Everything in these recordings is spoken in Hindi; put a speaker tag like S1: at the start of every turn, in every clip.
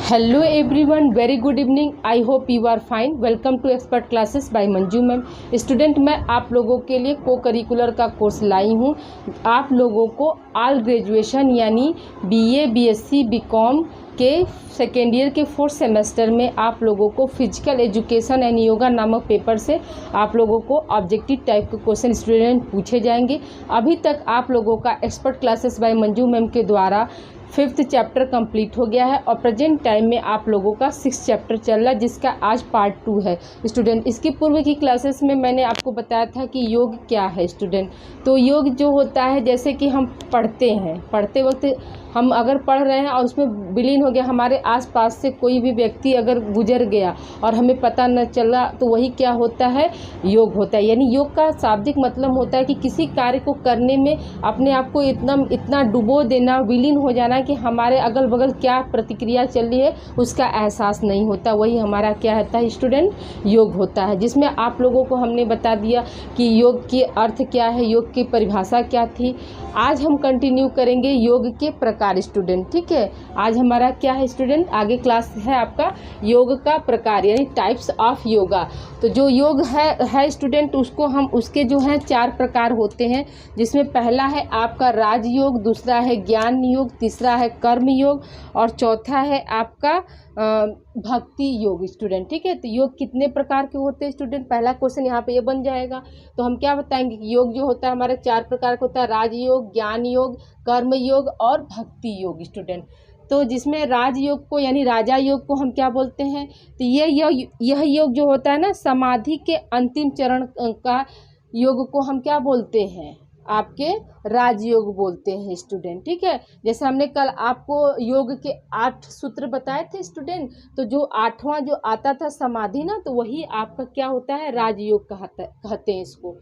S1: Hello everyone, very good evening. I hope you are fine. Welcome to expert classes by Manju ma'am. Student, मैं आप लोगों के लिए को करिकुलर का कोर्स लाई हूँ। आप लोगों को ऑल ग्रेजुएशन यानी बीए, बीएससी, बीकॉम के सेकेंड ईयर के 4th सेमेस्टर में आप लोगों को फिजिकल एजुकेशन एंड योगा नामक पेपर से आप लोगों को ऑब्जेक्टिव टाइप के क्वेश्चन स्टूडेंट पूछे जाएंगे। अभी तक आप लोगों का expert classes by Manju ma'am के द्वारा 5th चैप्टर कंप्लीट हो गया है और प्रेजेंट टाइम में आप लोगों का 6th चैप्टर चल रहा है, जिसका आज पार्ट 2 है। स्टूडेंट, इसकी पूर्व की क्लासेस में मैंने आपको बताया था कि योग क्या है। स्टूडेंट, तो योग जो होता है, जैसे कि हम पढ़ते हैं, पढ़ते वक्त हम अगर पढ़ रहे हैं और उसमें विलीन हो गया, हमारे आसपास से कोई भी व्यक्ति अगर गुजर गया और हमें पता न चला, तो वही क्या होता है, योग होता है। यानी योग का शाब्दिक मतलब होता है कि किसी कार्य को करने में अपने आप को इतना डुबो देना, विलीन हो जाना कि हमारे अगल बगल क्या प्रतिक्रिया चल रही है उसका एहसास नहीं होता। वही हमारा क्या होता है स्टूडेंट, योग होता है। जिसमें आप लोगों को हमने बता दिया कि योग की अर्थ क्या है, योग की परिभाषा क्या थी। आज हम कंटिन्यू करेंगे योग के प्रकार। स्टूडेंट, ठीक है, आज हमारा क्या है स्टूडेंट, आगे क्लास है आपका योग का प्रकार यानी टाइप्स ऑफ योगा। तो जो योग है स्टूडेंट, उसको हम उसके जो हैं 4 प्रकार होते हैं, जिसमें पहला है आपका राजयोग, दूसरा है ज्ञान योग, तीसरा है कर्म योग और चौथा है आपका भक्ति योग। स्टूडेंट, ठीक है, तो योग कितने प्रकार के होते हैं स्टूडेंट, पहला क्वेश्चन यहाँ पे ये बन जाएगा। तो हम क्या बताएंगे कि योग जो होता है हमारे 4 प्रकार का होता है, राजयोग, ज्ञान योग, कर्म योग और भक्ति योग। स्टूडेंट, तो जिसमें राजयोग को यानी राजा योग को हम क्या बोलते हैं, तो यह योग जो होता है ना, समाधि के अंतिम चरण का योग को हम क्या बोलते हैं, आपके राजयोग बोलते हैं। स्टूडेंट, ठीक है, जैसे हमने कल आपको योग के 8 सूत्र बताए थे स्टूडेंट, तो जो 8वां जो आता था समाधि ना, तो वही आपका क्या होता है, राजयोग कहते हैं इसको।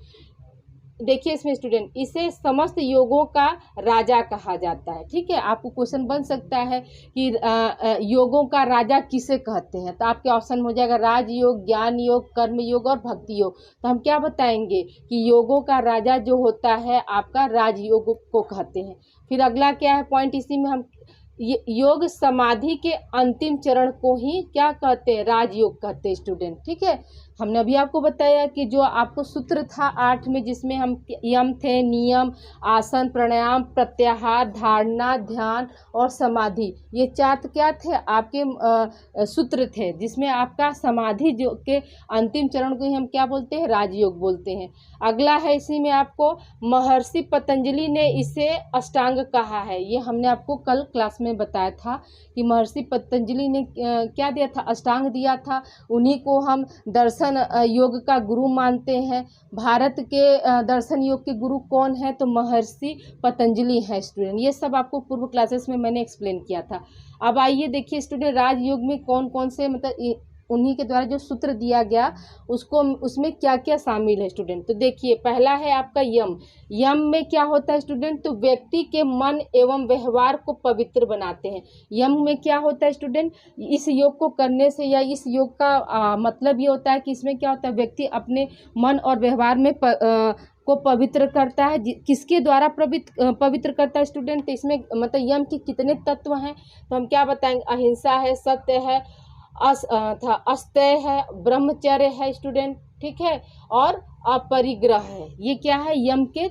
S1: देखिए इसमें स्टूडेंट, इसे समस्त योगों का राजा कहा जाता है। ठीक है, आपको क्वेश्चन बन सकता है कि योगों का राजा किसे कहते हैं, तो आपके ऑप्शन हो जाएगा राजयोग, ज्ञान योग, कर्म योग और भक्ति योग। तो हम क्या बताएंगे कि योगों का राजा जो होता है आपका राजयोग को कहते हैं। फिर अगला क्या है पॉइंट, इसी में हम योग समाधि के अंतिम चरण को ही क्या कहते हैं, राजयोग कहते हैं। स्टूडेंट, ठीक है, हमने अभी आपको बताया कि जो आपको सूत्र था 8 में, जिसमें हम यम थे, नियम, आसन, प्राणायाम, प्रत्याहार, धारणा, ध्यान और समाधि, ये 4 क्या थे आपके सूत्र थे, जिसमें आपका समाधि जो के अंतिम चरण को ही हम क्या बोलते हैं, राजयोग बोलते हैं। अगला है, इसी में आपको महर्षि पतंजलि ने इसे अष्टांग कहा है। ये हमने आपको कल क्लास में बताया था कि महर्षि पतंजलि ने क्या दिया था, अष्टांग दिया था। उन्हीं को हम दर्शन योग का गुरु मानते हैं। भारत के दर्शन योग के गुरु कौन है, तो महर्षि पतंजलि है। स्टूडेंट, ये सब आपको पूर्व क्लासेस में मैंने एक्सप्लेन किया था। अब आइए देखिए स्टूडेंट, राजयोग में कौन कौन से मतलब उन्हीं के द्वारा जो सूत्र दिया गया उसमें क्या क्या शामिल है स्टूडेंट। तो देखिए, पहला है आपका यम। यम में क्या होता है स्टूडेंट, तो व्यक्ति के मन एवं व्यवहार को पवित्र बनाते हैं। यम में क्या होता है स्टूडेंट, इस योग को करने से या इस योग का मतलब ये होता है कि इसमें क्या होता है, व्यक्ति अपने मन और व्यवहार में को पवित्र करता है। किसके द्वारा पवित्र करता है स्टूडेंट, तो इसमें मतलब यम के कितने तत्व हैं, तो हम क्या बताएंगे, अहिंसा है, सत्य है, अस्तेय है, ब्रह्मचर्य है स्टूडेंट, ठीक है, और अपरिग्रह है। ये क्या है, यम के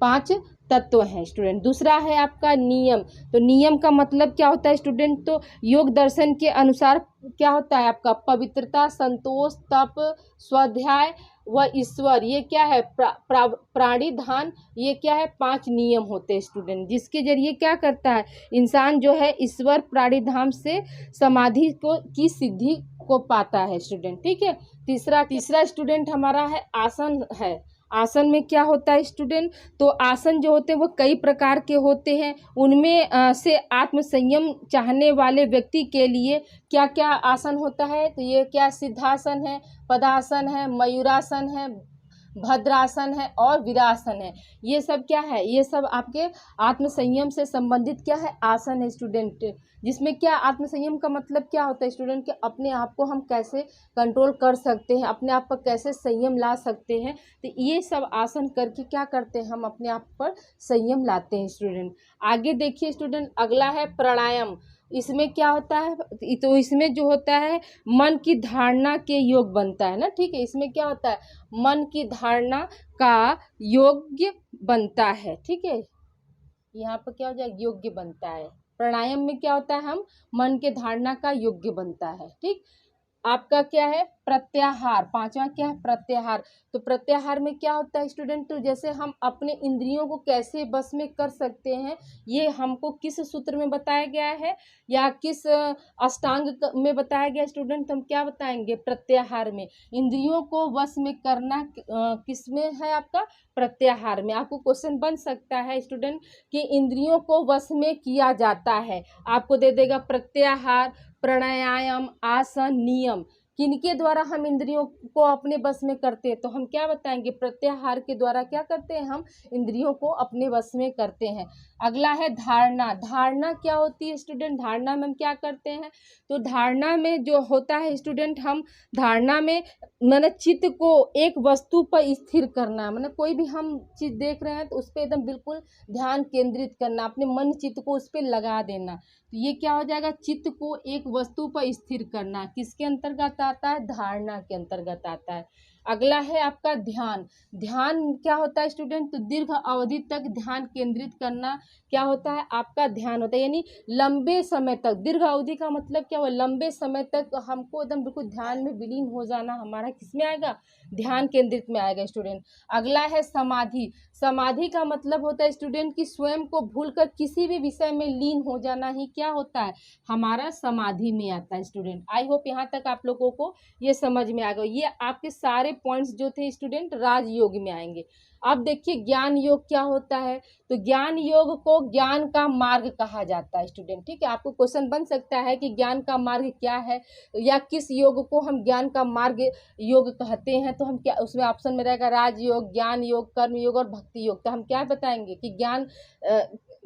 S1: 5 तत्व हैं स्टूडेंट। दूसरा है आपका नियम। तो नियम का मतलब क्या होता है स्टूडेंट, तो योग दर्शन के अनुसार क्या होता है आपका पवित्रता, संतोष, तप, स्वाध्याय व ईश्वर, ये क्या है प्राणिधान, ये क्या है 5 नियम होते हैं स्टूडेंट, जिसके जरिए क्या करता है इंसान जो है ईश्वर प्राणिधाम से समाधि की सिद्धि को पाता है स्टूडेंट। ठीक है, तीसरा स्टूडेंट हमारा है आसन है। आसन में क्या होता है स्टूडेंट, तो आसन जो होते हैं वो कई प्रकार के होते हैं। उनमें से आत्म संयम चाहने वाले व्यक्ति के लिए क्या क्या आसन होता है, तो ये क्या सिद्धासन है, पदासन है, मयूरासन है, भद्रासन है और वीरासन है। ये सब क्या है, ये सब आपके आत्म संयम से संबंधित क्या है, आसन है स्टूडेंट। जिसमें क्या आत्म संयम का मतलब क्या होता है स्टूडेंट, कि अपने आप को हम कैसे कंट्रोल कर सकते हैं, अपने आप पर कैसे संयम ला सकते हैं। तो ये सब आसन करके क्या करते हैं, हम अपने आप पर संयम लाते हैं स्टूडेंट। आगे देखिए स्टूडेंट, अगला है प्राणायाम। इसमें क्या होता है, तो इसमें जो होता है मन की धारणा के योग बनता है ना, ठीक है। इसमें क्या होता है, मन की धारणा का योग्य बनता है, ठीक है। यहाँ पर क्या हो जाएगा, योग्य बनता है। प्राणायाम में क्या होता है, हम मन के धारणा का योग्य बनता है, ठीक। आपका क्या है, प्रत्याहार, पांचवा क्या है, प्रत्याहार। तो प्रत्याहार में क्या होता है स्टूडेंट, तो जैसे हम अपने इंद्रियों को कैसे बस में कर सकते हैं, ये हमको किस सूत्र में बताया गया है या किस अष्टांग में बताया गया स्टूडेंट, हम क्या बताएंगे, प्रत्याहार में। इंद्रियों को वश में करना किस में है, आपका प्रत्याहार में। आपको क्वेश्चन बन सकता है स्टूडेंट कि इंद्रियों को वश में किया जाता है, आपको दे देगा प्रत्याहार, प्राणायाम, आसन, नियम, किनके द्वारा हम इंद्रियों को अपने बस में करते हैं, तो हम क्या बताएंगे, प्रत्याहार के द्वारा क्या करते हैं, हम इंद्रियों को अपने बस में करते हैं। अगला है धारणा। धारणा क्या होती है स्टूडेंट, धारणा में हम क्या करते हैं, तो धारणा में जो होता है स्टूडेंट, हम धारणा में मैंने चित्त को एक वस्तु पर स्थिर करना, मैंने कोई भी हम चीज़ देख रहे हैं तो उस पर एकदम बिल्कुल ध्यान केंद्रित करना, अपने मन चित्त को उस पर लगा देना। तो ये क्या हो जाएगा, चित्त को एक वस्तु पर स्थिर करना, किसके अंतर्गत आता है, धारणा के अंतर्गत आता है। अगला है आपका ध्यान। ध्यान क्या होता है स्टूडेंट, तो दीर्घ अवधि तक ध्यान केंद्रित करना क्या होता है, आपका ध्यान होता है, यानी लंबे समय तक। दीर्घ अवधि का मतलब क्या हुआ, लंबे समय तक हमको एकदम बिल्कुल ध्यान में विलीन हो जाना, हमारा किस में आएगा, ध्यान केंद्रित में आएगा स्टूडेंट। अगला है समाधि। समाधि का मतलब होता है स्टूडेंट कि स्वयं को भूलकर किसी भी विषय में लीन हो जाना ही क्या होता है, हमारा समाधि में आता है स्टूडेंट। आई होप यहाँ तक आप लोगों को ये समझ में आ गया। ये आपके सारे पॉइंट्स जो थे स्टूडेंट राजयोग में आएंगे। अब देखिए ज्ञान योग क्या होता है, तो ज्ञान योग को ज्ञान का मार्ग कहा जाता है स्टूडेंट, ठीक है। आपको क्वेश्चन बन सकता है कि ज्ञान का मार्ग क्या है या किस योग को हम ज्ञान का मार्ग योग कहते हैं, तो हम क्या, उसमें ऑप्शन में रहेगा राजयोग, ज्ञान योग, कर्म योग और भक्ति योग। तो हम क्या बताएंगे कि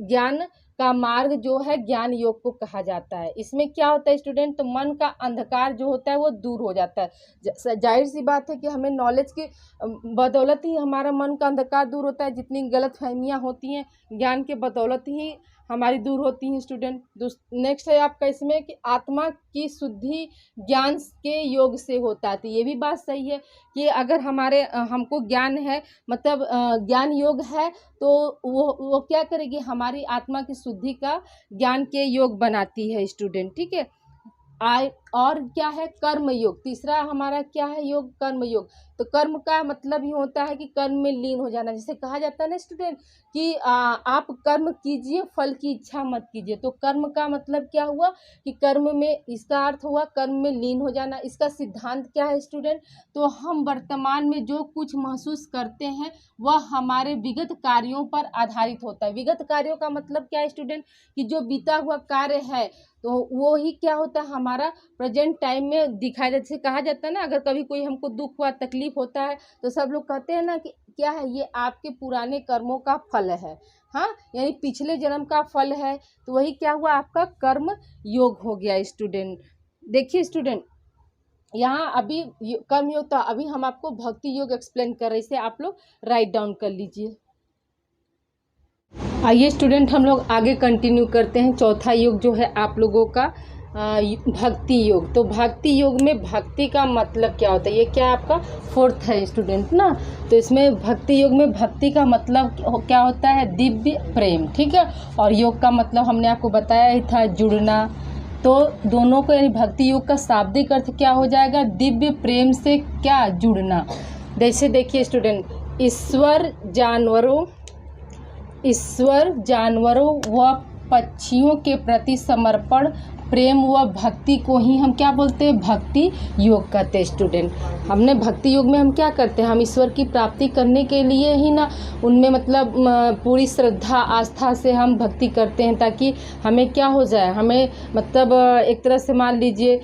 S1: ज्ञान का मार्ग जो है ज्ञान योग को कहा जाता है। इसमें क्या होता है स्टूडेंट, तो मन का अंधकार जो होता है वो दूर हो जाता है। जाहिर सी बात है कि हमें नॉलेज के बदौलत ही हमारा मन का अंधकार दूर होता है, जितनी गलतफहमियां होती हैं ज्ञान के बदौलत ही हमारी दूर होती हैं स्टूडेंट। नेक्स्ट है आपका इसमें कि आत्मा की शुद्धि ज्ञान के योग से होता है। तो ये भी बात सही है कि अगर हमको ज्ञान है, मतलब ज्ञान योग है, तो वो क्या करेगी, हमारी आत्मा की शुद्धि का ज्ञान के योग बनाती है स्टूडेंट, ठीक है। और क्या है, कर्म योग। तीसरा हमारा क्या है, योग, कर्म योग। तो कर्म का मतलब ही होता है कि कर्म में लीन हो जाना। जैसे कहा जाता है ना स्टूडेंट कि आप कर्म कीजिए, फल की इच्छा मत कीजिए। तो कर्म का मतलब क्या हुआ कि कर्म में, इसका अर्थ हुआ कर्म में लीन हो जाना। इसका सिद्धांत क्या है स्टूडेंट, तो हम वर्तमान में जो कुछ महसूस करते हैं वह हमारे विगत कार्यों पर आधारित होता है। विगत कार्यों का मतलब क्या है स्टूडेंट, कि जो बीता हुआ कार्य है तो वो ही क्या होता है, हमारा प्रेजेंट टाइम में दिखाई देता। जैसे कहा जाता है ना, अगर कभी कोई हमको दुख हुआ, तकलीफ होता है, तो सब लोग कहते हैं ना कि क्या है, ये आपके पुराने कर्मों का फल है, हाँ, यानी पिछले जन्म का फल है। तो वही क्या हुआ, आपका कर्म योग हो गया स्टूडेंट। देखिए स्टूडेंट, यहाँ अभी कर्म योग था, अभी हम आपको भक्ति योग एक्सप्लेन कर रहे हैं, इसे आप लोग राइट डाउन कर लीजिए। आइए स्टूडेंट, हम लोग आगे कंटिन्यू करते हैं। चौथा योग जो है आप लोगों का भक्ति योग। तो भक्ति योग में भक्ति का मतलब क्या होता है, ये क्या आपका फोर्थ है स्टूडेंट ना। तो इसमें भक्ति योग में भक्ति का मतलब क्या होता है, दिव्य प्रेम, ठीक है। और योग का मतलब हमने आपको बताया ही था, जुड़ना। तो दोनों को, यानी भक्ति योग का शाब्दिक अर्थ क्या हो जाएगा, दिव्य प्रेम से क्या जुड़ना। जैसे देखिए स्टूडेंट, ईश्वर जानवरों व पक्षियों के प्रति समर्पण, प्रेम व भक्ति को ही हम क्या बोलते हैं, भक्ति योग कहते हैं स्टूडेंट। हमने भक्ति योग में हम क्या करते हैं, हम ईश्वर की प्राप्ति करने के लिए ही ना उनमें मतलब पूरी श्रद्धा आस्था से हम भक्ति करते हैं, ताकि हमें क्या हो जाए, हमें मतलब एक तरह से मान लीजिए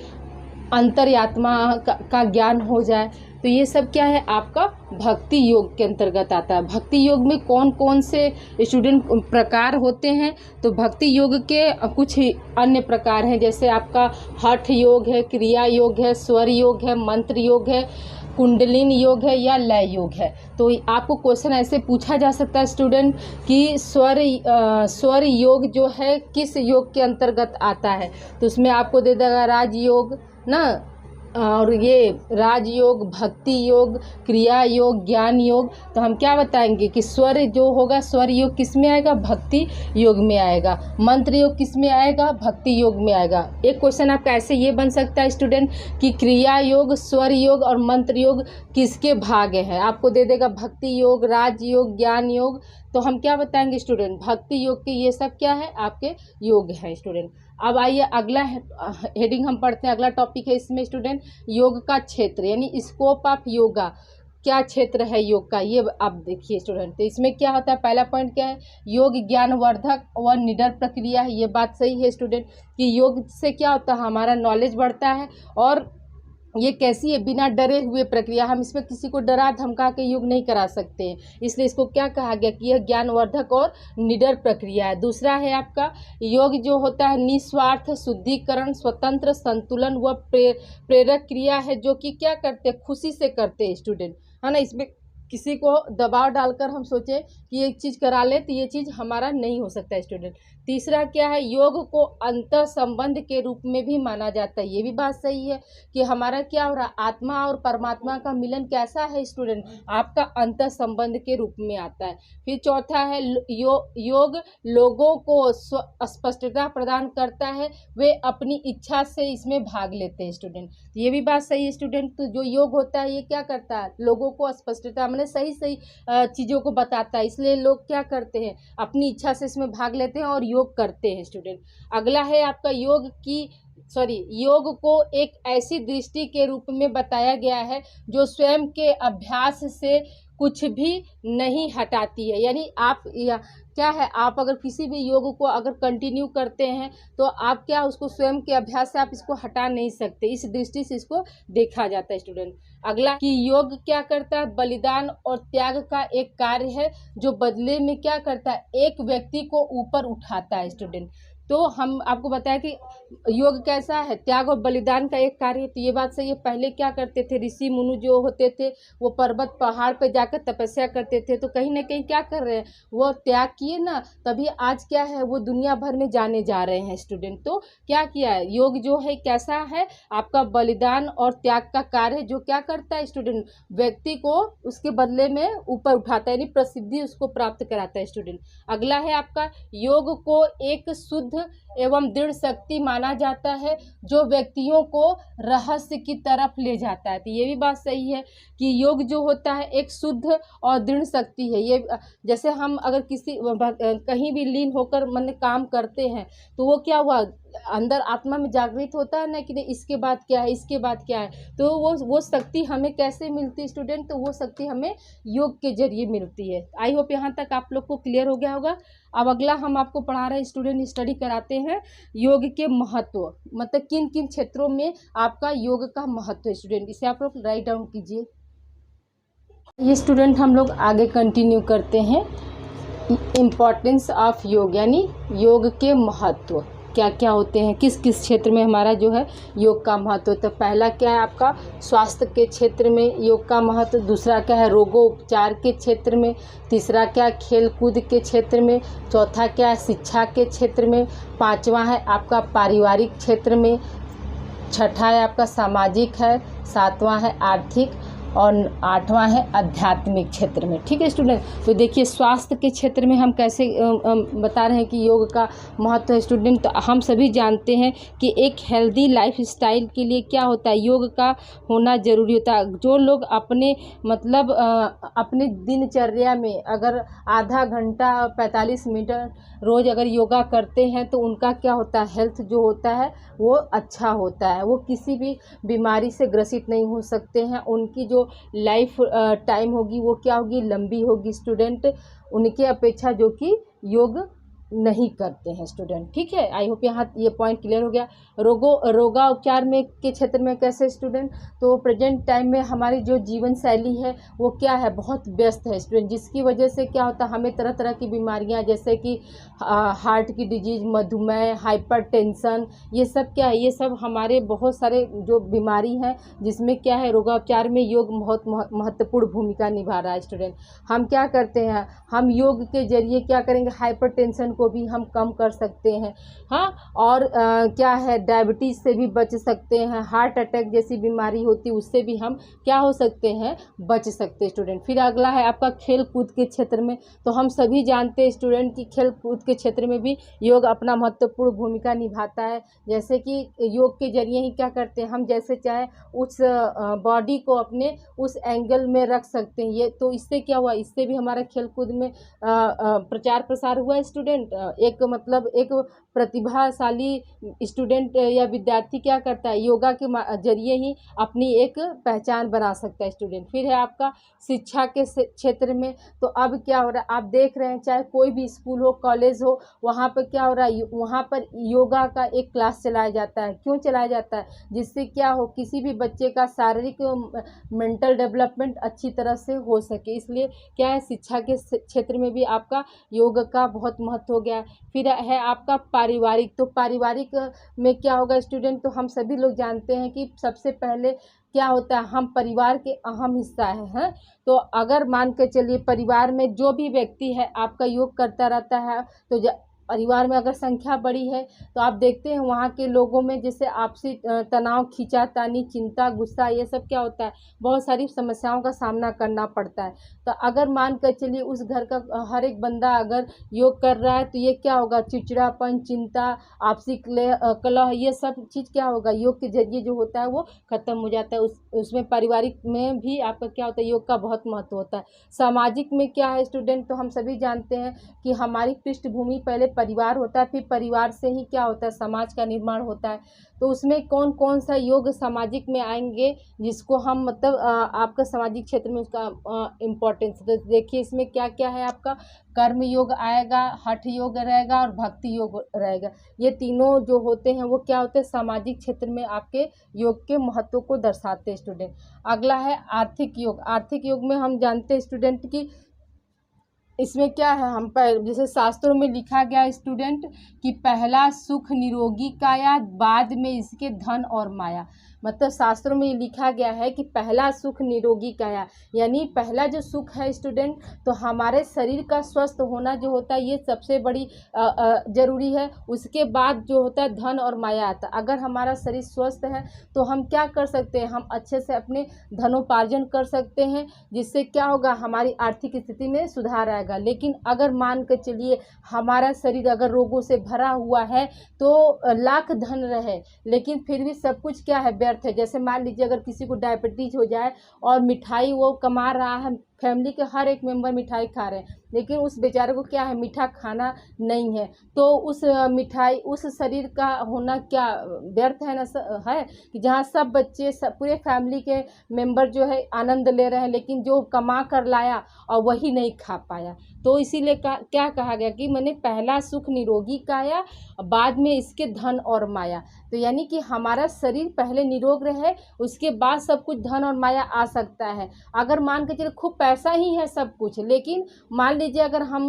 S1: अंतर्यात्मा का ज्ञान हो जाए। तो ये सब क्या है, आपका भक्ति योग के अंतर्गत आता है। भक्ति योग में कौन कौन से स्टूडेंट प्रकार होते हैं, तो भक्ति योग के कुछ अन्य प्रकार हैं, जैसे आपका हठ योग है, क्रिया योग है, स्वर योग है, मंत्र योग है, कुंडलिनी योग है या लय योग है। तो आपको क्वेश्चन ऐसे पूछा जा सकता है स्टूडेंट कि स्वर योग जो है किस योग के अंतर्गत आता है। तो उसमें आपको दे देगा राजयोग ना, और ये राजयोग, भक्ति योग, क्रिया योग, ज्ञान योग। तो हम क्या बताएंगे कि स्वर जो होगा, स्वर योग किस में आएगा, भक्ति योग में आएगा। मंत्र योग किस में आएगा, भक्ति योग में आएगा। एक क्वेश्चन आपका ऐसे ये बन सकता है स्टूडेंट कि क्रिया योग, स्वर योग और मंत्र योग किसके भाग हैं। आपको दे देगा भक्ति योग, राज योग, ज्ञान योग। तो हम क्या बताएंगे स्टूडेंट, भक्ति योग के ये सब क्या है, आपके योग हैं स्टूडेंट। अब आइए अगला हेडिंग हम पढ़ते हैं। अगला टॉपिक है इसमें स्टूडेंट योग का क्षेत्र, यानी स्कोप ऑफ योगा। क्या क्षेत्र है योग का, ये आप देखिए स्टूडेंट। तो इसमें क्या होता है, पहला पॉइंट क्या है, योग ज्ञानवर्धक व निडर प्रक्रिया है। ये बात सही है स्टूडेंट कि योग से क्या होता है, हमारा नॉलेज बढ़ता है। और ये कैसी है, बिना डरे हुए प्रक्रिया। हम इसमें किसी को डरा धमका के योग नहीं करा सकते हैं, इसलिए इसको क्या कहा गया कि यह ज्ञानवर्धक और निडर प्रक्रिया है। दूसरा है आपका योग जो होता है निस्वार्थ, शुद्धिकरण, स्वतंत्र, संतुलन व प्रेरक क्रिया है, जो कि क्या करते हैं, खुशी से करते हैं स्टूडेंट, है ना। इसमें किसी को दबाव डालकर हम सोचें कि एक चीज़ करा ले तो ये चीज़ हमारा नहीं हो सकता है स्टूडेंट। तीसरा क्या है, योग को अंतर संबंध के रूप में भी माना जाता है। ये भी बात सही है कि हमारा क्या हो रहा है, आत्मा और परमात्मा का मिलन कैसा है स्टूडेंट, आपका अंतर संबंध के रूप में आता है। फिर चौथा है योग लोगों को स्पष्टता प्रदान करता है, वे अपनी इच्छा से इसमें भाग लेते हैं स्टूडेंट। ये भी बात सही है स्टूडेंट। तो जो योग होता है ये क्या करता है, लोगों को स्पष्टता मैंने सही चीज़ों को बताता है, इसलिए लोग क्या करते हैं, अपनी इच्छा से इसमें भाग लेते हैं और योग करते हैं स्टूडेंट। अगला है आपका योग को एक ऐसी दृष्टि के रूप में बताया गया है जो स्वयं के अभ्यास से कुछ भी नहीं हटाती है। यानी आप क्या है, आप अगर किसी भी योग को अगर कंटिन्यू करते हैं तो आप क्या उसको स्वयं के अभ्यास से आप इसको हटा नहीं सकते, इस दृष्टि से इसको देखा जाता है स्टूडेंट। अगला कि योग क्या करता है, बलिदान और त्याग का एक कार्य है जो बदले में क्या करता है, एक व्यक्ति को ऊपर उठाता है स्टूडेंट। तो हम आपको बताया कि योग कैसा है, त्याग और बलिदान का एक कार्य है। तो ये बात सही है। पहले क्या करते थे, ऋषि मुनु जो होते थे वो पर्वत पहाड़ पे जाकर तपस्या करते थे, तो कहीं ना कहीं क्या कर रहे हैं, वो त्याग किए ना, तभी आज क्या है, वो दुनिया भर में जाने जा रहे हैं स्टूडेंट। तो क्या किया है, योग जो है कैसा है, आपका बलिदान और त्याग का कार्य है, जो क्या करता है स्टूडेंट, व्यक्ति को उसके बदले में ऊपर उठाता है, यानी प्रसिद्धि उसको प्राप्त कराता है स्टूडेंट। अगला है आपका योग को एक शुद्ध एवं दृढ़ शक्ति माना जाता है जो व्यक्तियों को रहस्य की तरफ ले जाता है। तो ये भी बात सही है कि योग जो होता है एक शुद्ध और दृढ़ शक्ति है। ये जैसे हम अगर किसी कहीं भी लीन होकर मन काम करते हैं तो वो क्या हुआ, अंदर आत्मा में जागृत होता है ना कि नहीं, इसके बाद क्या है, इसके बाद क्या है। तो वो शक्ति हमें कैसे मिलती है स्टूडेंट, तो वो शक्ति हमें योग के जरिए मिलती है। आई होप यहाँ तक आप लोग को क्लियर हो गया होगा। अब अगला हम आपको पढ़ा रहे हैं स्टूडेंट, स्टडी कराते हैं योग के महत्व, मतलब किन किन क्षेत्रों में आपका योग का महत्व है स्टूडेंट। इसे आप लोग राइट डाउन कीजिए। ये स्टूडेंट हम लोग आगे कंटिन्यू करते हैं, इम्पॉर्टेंस ऑफ योग, यानी योग के महत्व क्या क्या होते हैं, किस किस क्षेत्र में हमारा जो है योग का महत्व। तो पहला क्या है आपका स्वास्थ्य के क्षेत्र में योग का महत्व, दूसरा क्या है रोगोपचार के क्षेत्र में, तीसरा क्या है खेल कूद के क्षेत्र में, चौथा क्या है शिक्षा के क्षेत्र में, पांचवा है आपका पारिवारिक क्षेत्र में, छठा है आपका सामाजिक है, सातवां है आर्थिक और आठवां है आध्यात्मिक क्षेत्र में। ठीक है स्टूडेंट। तो देखिए स्वास्थ्य के क्षेत्र में हम कैसे बता रहे हैं कि योग का महत्व है स्टूडेंट। तो हम सभी जानते हैं कि एक हेल्दी लाइफ स्टाइल के लिए क्या होता है, योग का होना ज़रूरी होता है। जो लोग अपने मतलब अपने दिनचर्या में अगर आधा घंटा 45 मिनट रोज़ अगर योगा करते हैं तो उनका क्या होता है, हेल्थ जो होता है वो अच्छा होता है, वो किसी भी बीमारी से ग्रसित नहीं हो सकते हैं, उनकी जो लाइफ टाइम होगी वो क्या होगी, लंबी होगी स्टूडेंट, उनके अपेक्षा जो कि योग नहीं करते हैं स्टूडेंट। ठीक है, आई होप यहाँ ये पॉइंट क्लियर हो गया। रोगापचार में के क्षेत्र में कैसे स्टूडेंट, तो प्रेजेंट टाइम में हमारी जो जीवन शैली है वो क्या है, बहुत व्यस्त है स्टूडेंट, जिसकी वजह से क्या होता है, हमें तरह तरह की बीमारियां जैसे कि हार्ट की डिजीज, मधुमेह, हाइपरटेंशन, ये सब क्या है, ये सब हमारे बहुत सारे जो बीमारी हैं जिसमें क्या है रोगापचार में योग बहुत महत्वपूर्ण भूमिका निभा रहा है स्टूडेंट। हम क्या करते हैं, हम योग के जरिए क्या करेंगे, हाइपरटेंशन को भी हम कम कर सकते हैं। हाँ, और क्या है, डायबिटीज़ से भी बच सकते हैं, हार्ट अटैक जैसी बीमारी होती है उससे भी हम क्या हो सकते हैं, बच सकते हैं स्टूडेंट। फिर अगला है आपका खेल कूद के क्षेत्र में। तो हम सभी जानते हैं स्टूडेंट कि खेल कूद के क्षेत्र में भी योग अपना महत्वपूर्ण भूमिका निभाता है। जैसे कि योग के जरिए ही क्या करते हैं, हम जैसे चाहे उस बॉडी को अपने उस एंगल में रख सकते हैं। ये तो इससे क्या हुआ, इससे भी हमारा खेल कूद में प्रचार प्रसार हुआ है स्टूडेंट। एक मतलब एक प्रतिभाशाली स्टूडेंट या विद्यार्थी क्या करता है, योगा के जरिए ही अपनी एक पहचान बना सकता है स्टूडेंट। फिर है आपका शिक्षा के क्षेत्र में। तो अब क्या हो रहा है, आप देख रहे हैं चाहे कोई भी स्कूल हो, कॉलेज हो, वहाँ पर क्या हो रहा है, वहाँ पर योगा का एक क्लास चलाया जाता है। क्यों चलाया जाता है, जिससे क्या हो, किसी भी बच्चे का शारीरिक मेंटल डेवलपमेंट अच्छी तरह से हो सके। इसलिए क्या है, शिक्षा के क्षेत्र में भी आपका योग का बहुत महत्व हो गया है। फिर है आपका पारिवारिक। तो पारिवारिक में क्या होगा स्टूडेंट, तो हम सभी लोग जानते हैं कि सबसे पहले क्या होता है, हम परिवार के अहम हिस्सा हैं। तो अगर मान के चलिए परिवार में जो भी व्यक्ति है आपका योग करता रहता है, तो परिवार में अगर संख्या बड़ी है तो आप देखते हैं वहाँ के लोगों में जैसे आपसी तनाव, खींचातानी, चिंता, गुस्सा, ये सब क्या होता है, बहुत सारी समस्याओं का सामना करना पड़ता है। तो अगर मान कर चलिए उस घर का हर एक बंदा अगर योग कर रहा है तो ये क्या होगा, चिड़चिड़ापन, चिंता, आपसी कलह, ये सब चीज़ क्या होगा, योग के जरिए जो होता है वो खत्म हो जाता है। उसमें पारिवारिक में भी आपका क्या होता है, योग का बहुत महत्व होता है। सामाजिक में क्या है स्टूडेंट, तो हम सभी जानते हैं कि हमारी पृष्ठभूमि पहले परिवार होता है, फिर परिवार से ही क्या होता है, समाज का निर्माण होता है। तो उसमें कौन कौन सा योग सामाजिक में आएंगे जिसको हम मतलब आपका सामाजिक क्षेत्र में उसका इम्पोर्टेंस, तो देखिए इसमें क्या क्या है, आपका कर्म योग आएगा, हठ योग रहेगा और भक्ति योग रहेगा। ये तीनों जो होते हैं वो क्या होते हैं, सामाजिक क्षेत्र में आपके योग के महत्व को दर्शाते हैं स्टूडेंट। अगला है आर्थिक योग। आर्थिक योग में हम जानते हैं स्टूडेंट की इसमें क्या है, हम पर जैसे शास्त्रों में लिखा गया स्टूडेंट कि पहला सुख निरोगी काया, बाद में इसके धन और माया। मतलब शास्त्रों में ये लिखा गया है कि पहला सुख निरोगी काया, यानी पहला जो सुख है स्टूडेंट, तो हमारे शरीर का स्वस्थ होना जो होता है ये सबसे बड़ी ज़रूरी है। उसके बाद जो होता है धन और माया आता है। अगर हमारा शरीर स्वस्थ है तो हम क्या कर सकते हैं, हम अच्छे से अपने धनोपार्जन कर सकते हैं, जिससे क्या होगा, हमारी आर्थिक स्थिति में सुधार आएगा। लेकिन अगर मान कर चलिए हमारा शरीर अगर रोगों से भरा हुआ है तो लाख धन रहे लेकिन फिर भी सब कुछ क्या है, व्यर्थ है। जैसे मान लीजिए अगर किसी को डायबिटीज हो जाए और मिठाई वो कमा रहा है, फैमिली के हर एक मेंबर मिठाई खा रहे हैं लेकिन उस बेचारे को क्या है, मीठा खाना नहीं है, तो उस मिठाई, उस शरीर का होना क्या व्यर्थ है ना, है कि जहाँ सब बच्चे, सब पूरे फैमिली के मेंबर जो है आनंद ले रहे हैं लेकिन जो कमा कर लाया और वही नहीं खा पाया। तो इसीलिए क्या कहा गया कि मैंने पहला सुख निरोगी काया, बाद में इसके धन और माया। तो यानी कि हमारा शरीर पहले निरोग रहे, उसके बाद सब कुछ धन और माया आ सकता है। अगर मान के चलिए खूब पैसा ही है सब कुछ, लेकिन मान लीजिए अगर हम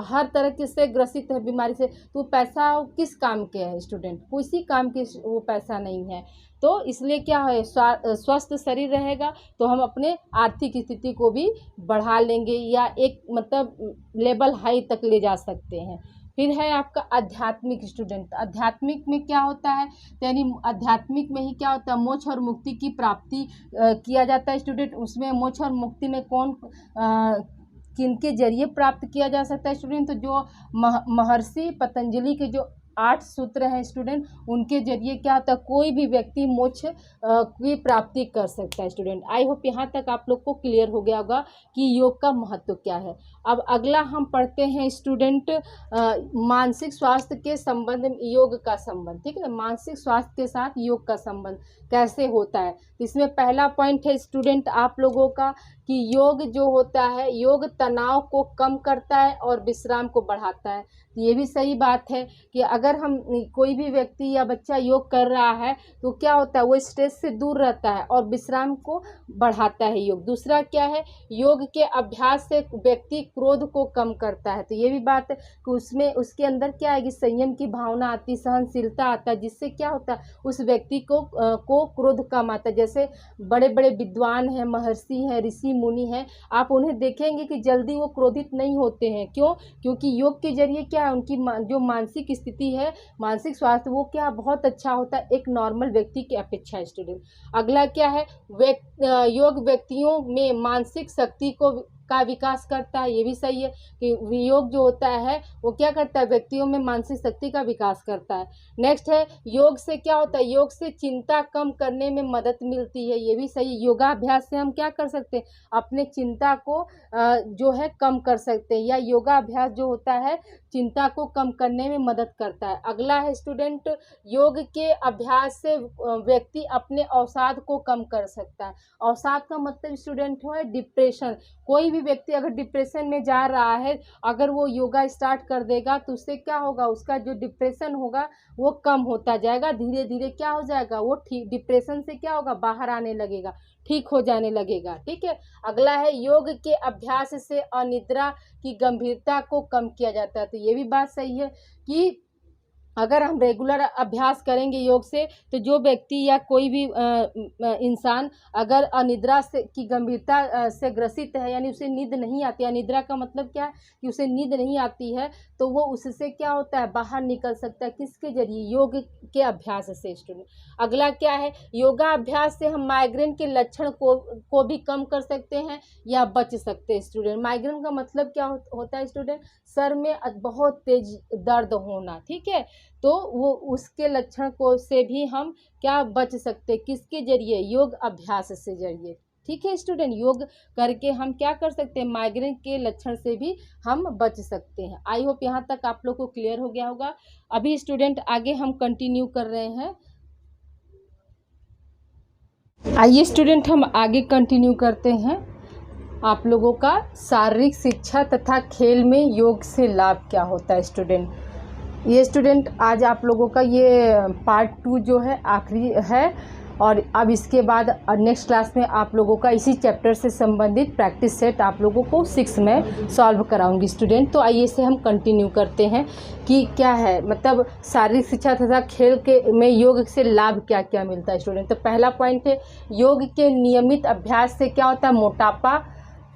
S1: हर तरह के से ग्रसित है बीमारी से, तो पैसा किस काम के है स्टूडेंट, किसी काम के वो पैसा नहीं है। तो इसलिए क्या है, स्वस्थ शरीर रहेगा तो हम अपने आर्थिक स्थिति को भी बढ़ा लेंगे या एक मतलब लेवल हाई तक ले जा सकते हैं। फिर है आपका आध्यात्मिक स्टूडेंट। आध्यात्मिक में क्या होता है, यानी आध्यात्मिक में ही क्या होता है, मोक्ष और मुक्ति की प्राप्ति किया जाता है स्टूडेंट। उसमें मोक्ष और मुक्ति में कौन किनके जरिए प्राप्त किया जा सकता है स्टूडेंट, तो जो महर्षि पतंजलि के जो 8 सूत्र हैं स्टूडेंट, उनके जरिए क्या होता है, कोई भी व्यक्ति मोक्ष की प्राप्ति कर सकता है स्टूडेंट। आई होप यहाँ तक आप लोग को क्लियर हो गया होगा कि योग का महत्व क्या है। अब अगला हम पढ़ते हैं स्टूडेंट मानसिक स्वास्थ्य के संबंध में योग का संबंध। ठीक है, मानसिक स्वास्थ्य के साथ योग का संबंध कैसे होता है। इसमें पहला पॉइंट है स्टूडेंट आप लोगों का कि योग जो होता है, योग तनाव को कम करता है और विश्राम को बढ़ाता है। तो ये भी सही बात है कि अगर हम कोई भी व्यक्ति या बच्चा योग कर रहा है तो क्या होता है, वो स्ट्रेस से दूर रहता है और विश्राम को बढ़ाता है योग। दूसरा क्या है, योग के अभ्यास से व्यक्ति क्रोध को कम करता है। तो ये भी बात है कि उसमें उसके अंदर क्या है कि संयम की भावना आती, सहनशीलता आता है, जिससे क्या होता है उस व्यक्ति को क्रोध कम आता है। जैसे बड़े बड़े विद्वान हैं, महर्षि हैं, ऋषि मुनि हैं, आप उन्हें देखेंगे कि जल्दी वो क्रोधित नहीं होते हैं। क्यों? क्योंकि योग के जरिए क्या है, उनकी जो मानसिक स्थिति है, मानसिक स्वास्थ्य, वो क्या बहुत अच्छा होता है एक नॉर्मल व्यक्ति की अपेक्षा। स्टूडेंट, अगला क्या है, योग व्यक्तियों में मानसिक शक्ति का विकास करता है। ये भी सही है कि योग जो होता है वो क्या करता है, व्यक्तियों में मानसिक शक्ति का विकास करता है। नेक्स्ट है, योग से क्या होता है, योग से चिंता कम करने में मदद मिलती है। ये भी सही है, योगाभ्यास से हम क्या कर सकते हैं, अपने चिंता को जो है कम कर सकते हैं, या योगाभ्यास जो होता है चिंता को कम करने में मदद करता है। अगला है स्टूडेंट, योग के अभ्यास से व्यक्ति अपने अवसाद को कम कर सकता है। अवसाद का मतलब स्टूडेंट है डिप्रेशन। कोई भी व्यक्ति अगर डिप्रेशन में जा रहा है, अगर वो योगा स्टार्ट कर देगा तो उससे क्या होगा, उसका जो डिप्रेशन होगा वो कम होता जाएगा। धीरे धीरे क्या हो जाएगा, वो ठीक डिप्रेशन से क्या होगा, बाहर आने लगेगा, ठीक हो जाने लगेगा। ठीक है। अगला है, योग के अभ्यास से अनिद्रा की गंभीरता को कम किया जाता है। तो ये भी बात सही है कि अगर हम रेगुलर अभ्यास करेंगे योग से, तो जो व्यक्ति या कोई भी इंसान अगर अनिद्रा से की गंभीरता से ग्रसित है, यानी उसे नींद नहीं आती, अनिद्रा का मतलब क्या है कि उसे नींद नहीं आती है, तो वो उससे क्या होता है, बाहर निकल सकता है। किसके जरिए, योग के अभ्यास से। स्टूडेंट, अगला क्या है, योगा अभ्यास से हम माइग्रेन के लक्षण को भी कम कर सकते हैं या बच सकते हैं। स्टूडेंट, माइग्रेन का मतलब क्या होता है स्टूडेंट, सर में बहुत तेज दर्द होना। ठीक है, तो वो उसके लक्षण को से भी हम क्या बच सकते, किसके जरिए, योग अभ्यास से जरिए। ठीक है स्टूडेंट, योग करके हम क्या कर सकते हैं, माइग्रेन के लक्षण से भी हम बच सकते हैं। आई होप यहाँ तक आप लोग को क्लियर हो गया होगा। अभी स्टूडेंट आगे हम कंटिन्यू कर रहे हैं। आइए स्टूडेंट, हम आगे कंटिन्यू करते हैं। आप लोगों का शारीरिक शिक्षा तथा खेल में योग से लाभ क्या होता है। स्टूडेंट, ये स्टूडेंट आज आप लोगों का ये पार्ट 2 जो है आखिरी है, और अब इसके बाद नेक्स्ट क्लास में आप लोगों का इसी चैप्टर से संबंधित प्रैक्टिस सेट आप लोगों को 6 में सॉल्व कराऊंगी। स्टूडेंट, तो आइए से हम कंटिन्यू करते हैं कि क्या है, मतलब शारीरिक शिक्षा तथा खेल के में योग से लाभ क्या क्या मिलता है। स्टूडेंट, तो पहला पॉइंट है, योग के नियमित अभ्यास से क्या होता है, मोटापा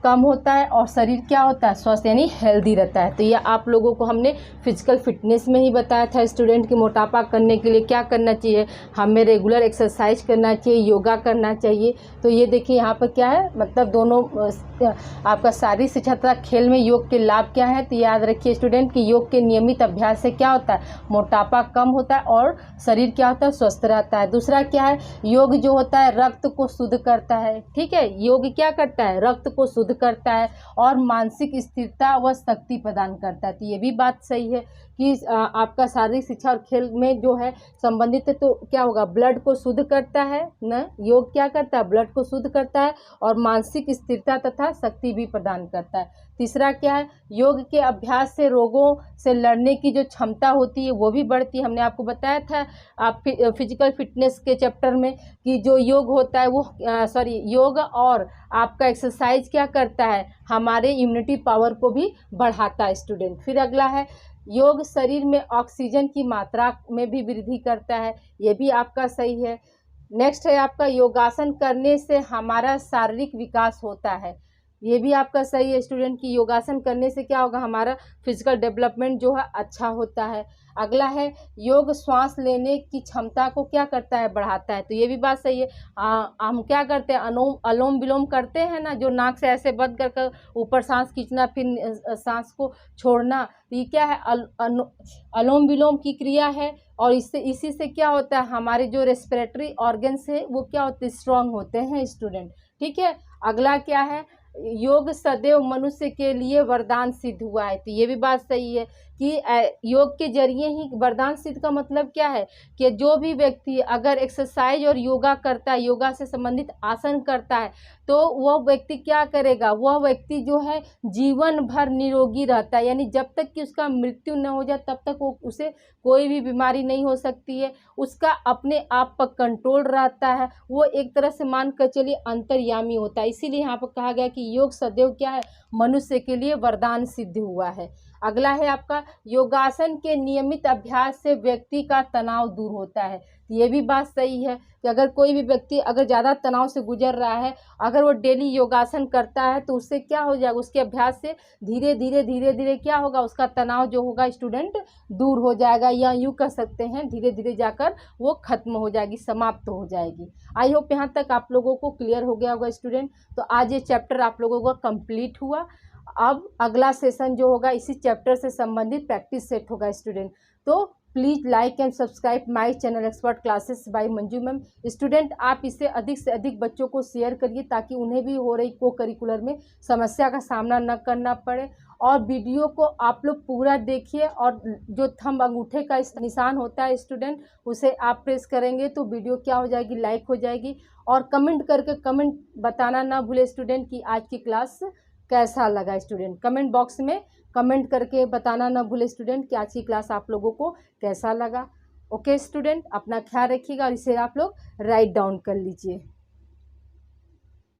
S1: कम होता है और शरीर क्या होता है, स्वस्थ यानी हेल्दी रहता है। तो ये आप लोगों को हमने फिजिकल फिटनेस में ही बताया था स्टूडेंट कि मोटापा करने के लिए क्या करना चाहिए, हमें रेगुलर एक्सरसाइज करना चाहिए, योगा करना चाहिए। तो ये देखिए यहाँ पर क्या है, मतलब दोनों आपका शारीरिक शिक्षा तथा खेल में योग के लाभ क्या है। तो याद रखिए स्टूडेंट कि योग के नियमित अभ्यास से क्या होता है, मोटापा कम होता है और शरीर क्या होता है, स्वस्थ रहता है। दूसरा क्या है, योग जो होता है रक्त को शुद्ध करता है। ठीक है, योग क्या करता है, रक्त को शुद्ध करता है और मानसिक स्थिरता व शक्ति प्रदान करता है। तो ये भी बात सही है कि आपका शारीरिक शिक्षा और खेल में जो है संबंधित है, तो क्या होगा, ब्लड को शुद्ध करता है ना, योग क्या करता है, ब्लड को शुद्ध करता है और मानसिक स्थिरता तथा शक्ति भी प्रदान करता है। तीसरा क्या है, योग के अभ्यास से रोगों से लड़ने की जो क्षमता होती है वो भी बढ़ती है। हमने आपको बताया था आप फिजिकल फिटनेस के चैप्टर में कि जो योग होता है वो योग और आपका एक्सरसाइज क्या करता है, हमारे इम्यूनिटी पावर को भी बढ़ाता है। स्टूडेंट, फिर अगला है, योग शरीर में ऑक्सीजन की मात्रा में भी वृद्धि करता है। ये भी आपका सही है। नेक्स्ट है आपका, योगासन करने से हमारा शारीरिक विकास होता है। ये भी आपका सही है स्टूडेंट कि योगासन करने से क्या होगा, हमारा फिजिकल डेवलपमेंट जो है अच्छा होता है। अगला है, योग श्वास लेने की क्षमता को क्या करता है, बढ़ाता है। तो ये भी बात सही है। हम क्या करते हैं, अनुलोम विलोम करते हैं ना, जो नाक से ऐसे बंद कर ऊपर सांस खींचना फिर सांस को छोड़ना, तो ये क्या है, अनुलोम विलोम की क्रिया है। और इसी से क्या होता है, हमारे जो रेस्पिरेटरी ऑर्गन्स है वो क्या होते हैं, स्ट्रांग होते हैं। स्टूडेंट, ठीक है। अगला क्या है, योग सदैव मनुष्य के लिए वरदान सिद्ध हुआ है। तो ये भी बात सही है कि योग के जरिए ही वरदान सिद्ध का मतलब क्या है कि जो भी व्यक्ति अगर एक्सरसाइज और योगा करता है, योगा से संबंधित आसन करता है, तो वह व्यक्ति क्या करेगा, वह व्यक्ति जो है जीवन भर निरोगी रहता है। यानी जब तक कि उसका मृत्यु न हो जाए तब तक वो उसे कोई भी बीमारी नहीं हो सकती है, उसका अपने आप पर कंट्रोल रहता है, वो एक तरह से मान कर चलिए अंतर्यामी होता है। इसीलिए यहाँ पर कहा गया कि योग सदैव क्या है, मनुष्य के लिए वरदान सिद्ध हुआ है। अगला है आपका, योगासन के नियमित अभ्यास से व्यक्ति का तनाव दूर होता है। ये भी बात सही है कि अगर कोई भी व्यक्ति अगर ज़्यादा तनाव से गुजर रहा है, अगर वो डेली योगासन करता है तो उससे क्या हो जाएगा, उसके अभ्यास से धीरे धीरे क्या होगा, उसका तनाव जो होगा स्टूडेंट दूर हो जाएगा, या यूँ कह सकते हैं धीरे धीरे जाकर वो खत्म हो जाएगी, समाप्त हो जाएगी। आई होप यहाँ तक आप लोगों को क्लियर हो गया होगा स्टूडेंट। तो आज ये चैप्टर आप लोगों का कंप्लीट हुआ। अब अगला सेशन जो होगा इसी चैप्टर से संबंधित प्रैक्टिस सेट होगा स्टूडेंट। तो please like and subscribe my channel expert classes by Manju ma'am. Student आप इसे अधिक से अधिक बच्चों को शेयर करिए ताकि उन्हें भी हो रही को करिकुलर में समस्या का सामना न करना पड़े। और वीडियो को आप लोग पूरा देखिए, और जो थंब अंगूठे का निशान होता है स्टूडेंट, उसे आप प्रेस करेंगे तो वीडियो क्या हो जाएगी, लाइक हो जाएगी। और कमेंट करके कमेंट बताना ना भूले स्टूडेंट कि आज की क्लास कैसा लगा। स्टूडेंट कमेंट बॉक्स में कमेंट करके बताना ना भूले स्टूडेंट कि आज की क्लास आप लोगों को कैसा लगा। ओके स्टूडेंट, अपना ख्याल रखिएगा और इसे आप लोग राइट डाउन कर लीजिए।